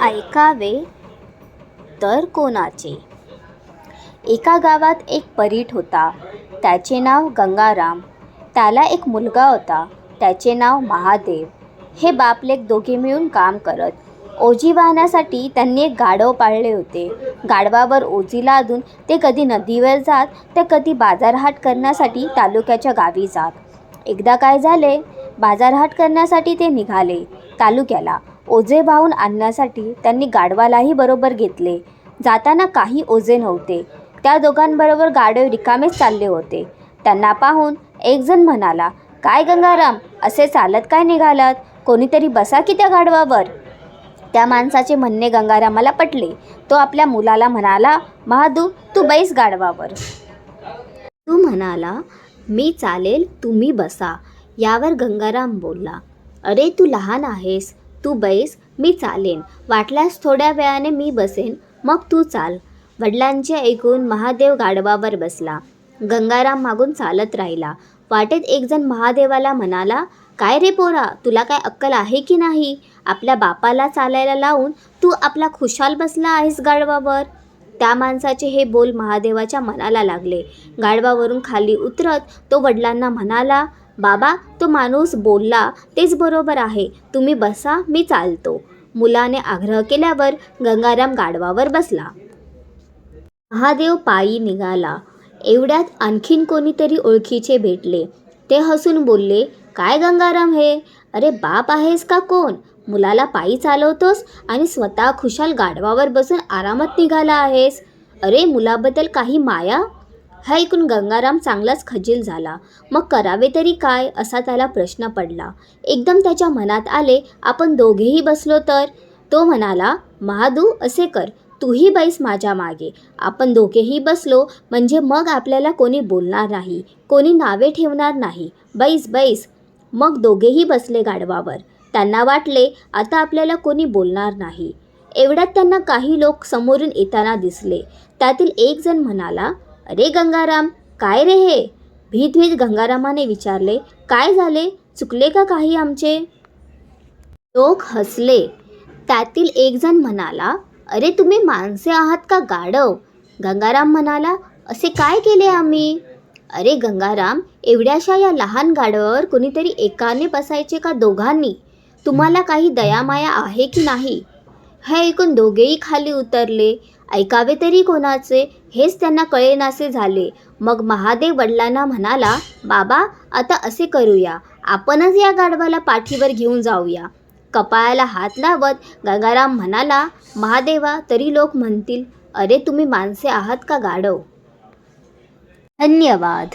ऐकावे तर कोणाचे. एका गावात एक परीट होता. त्याचे नाव गंगाराम. त्याला एक मुलगा होता. त्याचे नाव महादेव. हे बापलेक दोघे मिळून काम करत. ओझी वाहण्यासाठी त्यांनी एक गाढव पाळले होते. गाढवावर ओझी लादून ते कधी नदीवर जात तर कधी बाजारहाट करण्यासाठी तालुक्याच्या गावी जात. एकदा काय झाले, बाजारहाट करण्यासाठी ते निघाले. तालुक्याला ओझे वाहून आणण्यासाठी त्यांनी गाढवालाही बरोबर घेतले. जाताना काही ओझे नव्हते. त्या दोघांबरोबर गाढव रिकामेच चालले होते. त्यांना पाहून एक जण म्हणाला, "काय गंगाराम, असे चालत काय निघालात? कोणीतरी बसा की त्या गाढवावर." त्या माणसाचे म्हणणे गंगारामाला पटले. तो आपल्या मुलाला म्हणाला, "महादू, तू बैस गाढवावर." तू म्हणाला, "मी चालेल, तुम्ही बसा." यावर गंगाराम बोलला, "अरे, तू लहान आहेस, तू बैस, मी चालेन. वाटल्यास थोड्या वेळाने मी बसेन, मग तू चाल." वडिलांचे ऐकून महादेव गाढवावर बसला. गंगाराम मागून चालत राहिला. वाटेत एक जण महादेवाला म्हणाला, "काय रे पोरा, तुला काय अक्कल आहे की नाही? आपल्या बापाला चालायला लावून तू आपला खुशाल बसला आहेस गाढवावर." त्या माणसाचे हे बोल महादेवाच्या मनाला लागले. गाढवावरून खाली उतरत तो वडिलांना म्हणाला, "बाबा, तो माणूस बोलला तेच बरोबर आहे. तुम्ही बसा, मी चालतो." मुलाने आग्रह केल्यावर गंगाराम गाढवावर बसला. महादेव पायी निघाला. एवढ्यात आणखीन कोणीतरी ओळखीचे भेटले. ते हसून बोलले, "काय गंगाराम हे? अरे, बाप आहेस का कोण? मुलाला पायी चालवतोस आणि स्वतः खुशाल गाढवावर बसून आरामात निघाला आहेस. अरे, मुलाबद्दल काही माया?" हा ऐकून गंगाराम चांगलाच खजील झाला. मग करावे तरी काय, असा त्याला प्रश्न पडला. एकदम त्याच्या मनात आले, आपण दोघेही बसलो तर. तो म्हणाला, "महादू, असे कर, तूही बैस माझ्या मागे. आपण दोघेही बसलो म्हणजे मग आपल्याला कोणी बोलणार नाही, कोणी नावे ठेवणार नाही. बैस बैस." मग दोघेही बसले गाढवावर. त्यांना वाटले आता आपल्याला कोणी बोलणार नाही. एवढ्यात त्यांना काही लोक समोरून येताना दिसले. त्यातील एक जण म्हणाला, "अरे गंगाराम, काय रे हे?" भीत भीत गंगारामाने विचारले, "काय झाले? चुकले का काही आमचे?" लोक हसले. त्यातील एक जण म्हणाला, "अरे, तुम्ही माणसे आहात का गाढव?" गंगाराम म्हणाला, "असे काय केले आम्ही?" "अरे गंगाराम, एवढ्याशा या लहान गाढवावर कोणीतरी एकाने बसायचे का दोघांनी? तुम्हाला काही दयामाया आहे की नाही?" हे ऐकून दोघेही खाली उतरले. ऐकावे तरी कोणाचे हेच त्यांना कळेनासे झाले. मग महादेव वडिलांना म्हणाला, "बाबा, आता असे करूया, आपणच या गाढवाला पाठीवर घेऊन जाऊया." कपाळाला हात लावत गंगाराम म्हणाला, "महादेवा, तरी लोक म्हणतील, अरे, तुम्ही माणसे आहात का गाढव?" धन्यवाद.